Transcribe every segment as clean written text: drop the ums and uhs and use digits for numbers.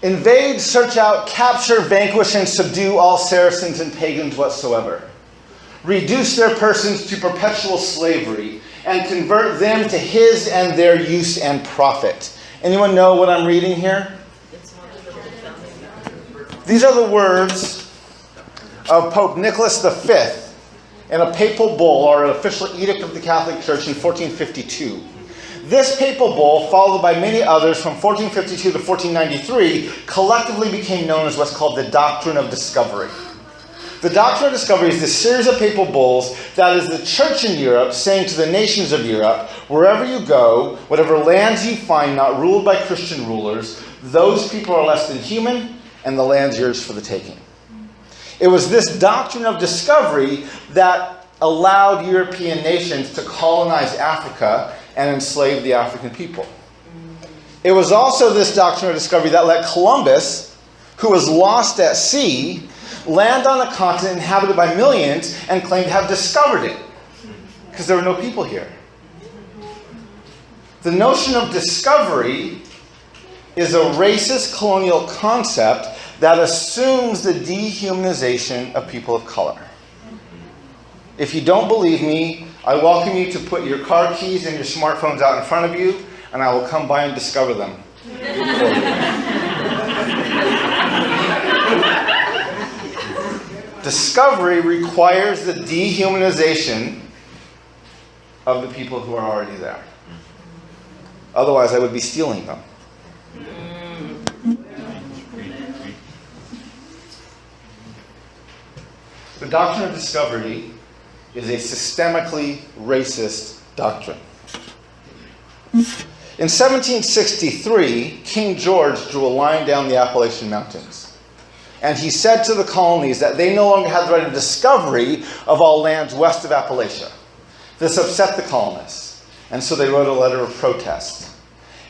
invade, search out, capture, vanquish, and subdue all Saracens and pagans whatsoever. Reduce their persons to perpetual slavery, and convert them to his and their use and profit. Anyone know what I'm reading here? These are the words of Pope Nicholas V in a papal bull, or an official edict of the Catholic Church in 1452. This papal bull, followed by many others from 1452 to 1493, collectively became known as what's called the Doctrine of Discovery. The Doctrine of Discovery is this series of papal bulls that is the church in Europe saying to the nations of Europe, wherever you go, whatever lands you find not ruled by Christian rulers, those people are less than human, and the land's yours for the taking. It was this Doctrine of Discovery that allowed European nations to colonize Africa and enslave the African people. It was also this Doctrine of Discovery that let Columbus, who was lost at sea, land on a continent inhabited by millions and claim to have discovered it, because there were no people here. The notion of discovery is a racist colonial concept that assumes the dehumanization of people of color. If you don't believe me, I welcome you to put your car keys and your smartphones out in front of you, and I will come by and discover them for you. Discovery requires the dehumanization of the people who are already there. Otherwise, I would be stealing them. The Doctrine of Discovery is a systemically racist doctrine. In 1763, King George drew a line down the Appalachian Mountains. And he said to the colonies that they no longer had the right of discovery of all lands west of Appalachia. This upset the colonists, and so they wrote a letter of protest.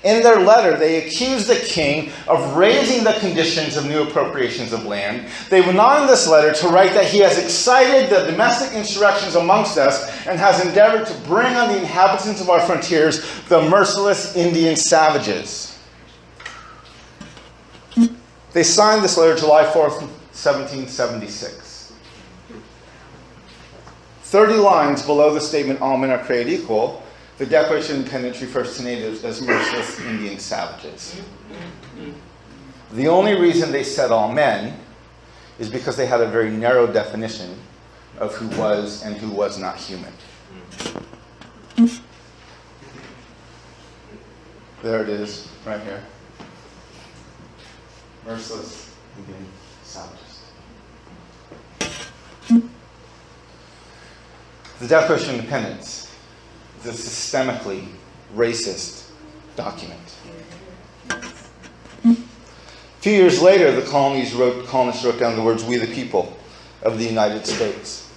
In their letter, they accused the king of raising the conditions of new appropriations of land. They went on in this letter to write that he has excited the domestic insurrections amongst us and has endeavored to bring on the inhabitants of our frontiers the merciless Indian savages. They signed this letter July 4th, 1776. 30 lines below the statement, all men are created equal, the Declaration of Independence refers to natives as merciless Indian savages. The only reason they said all men is because they had a very narrow definition of who was and who was not human. There it is, right here. Merciless Indian savages. The Declaration of Independence is a systemically racist document. A few years later, the colonists wrote down the words, "We the people of the United States,"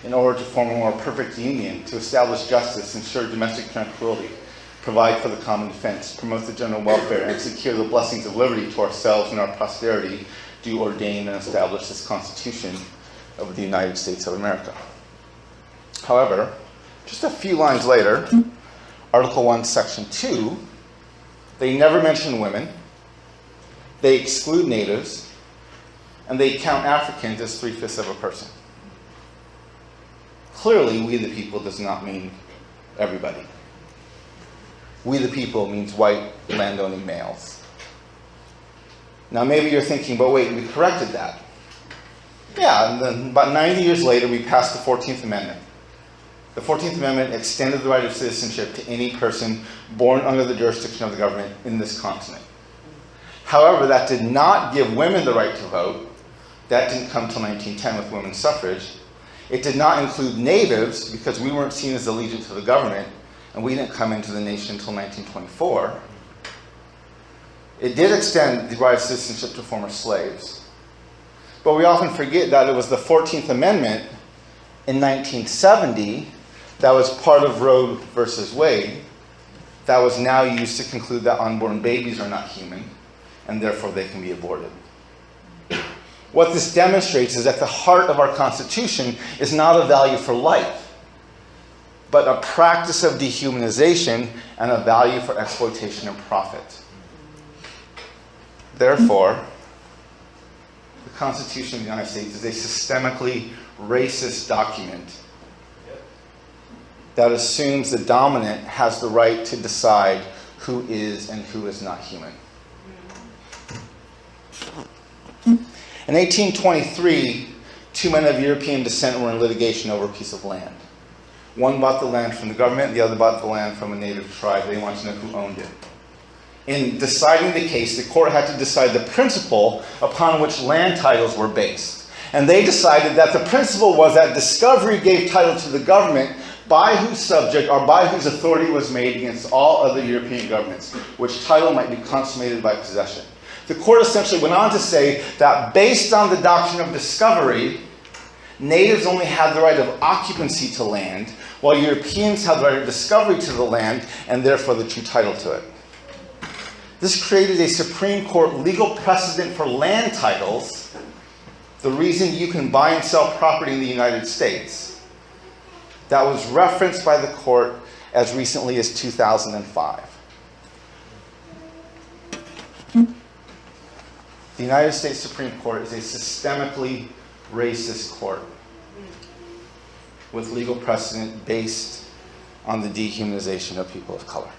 in order to form a more perfect union, to establish justice, ensure domestic tranquility, provide for the common defense, promote the general welfare, and secure the blessings of liberty to ourselves and our posterity, do ordain and establish this Constitution of the United States of America. However, just a few lines later, Article 1, Section 2, they never mention women, they exclude natives, and they count Africans as 3/5 of a person. Clearly, we the people does not mean everybody. We the people means white landowning males. Now maybe you're thinking, but wait, we corrected that. Yeah, and then about 90 years later, we passed the 14th Amendment. The 14th Amendment extended the right of citizenship to any person born under the jurisdiction of the government in this continent. However, that did not give women the right to vote. That didn't come till 1910 with women's suffrage. It did not include natives because we weren't seen as allegiant to the government, and we didn't come into the nation until 1924. It did extend the right of citizenship to former slaves. But we often forget that it was the 14th Amendment in 1970 that was part of Roe versus Wade that was now used to conclude that unborn babies are not human, and therefore they can be aborted. What this demonstrates is that the heart of our Constitution is not a value for life, but a practice of dehumanization and a value for exploitation and profit. Therefore, the Constitution of the United States is a systemically racist document that assumes the dominant has the right to decide who is and who is not human. In 1823, two men of European descent were in litigation over a piece of land. One bought the land from the government, the other bought the land from a native tribe. They wanted to know who owned it. In deciding the case, the court had to decide the principle upon which land titles were based. And they decided that the principle was that discovery gave title to the government by whose subject or by whose authority was made against all other European governments, which title might be consummated by possession. The court essentially went on to say that based on the doctrine of discovery, natives only had the right of occupancy to land, while Europeans had the right of discovery to the land, and therefore the true title to it. This created a Supreme Court legal precedent for land titles, the reason you can buy and sell property in the United States, that was referenced by the court as recently as 2005. The United States Supreme Court is a systemically racist court with legal precedent based on the dehumanization of people of color.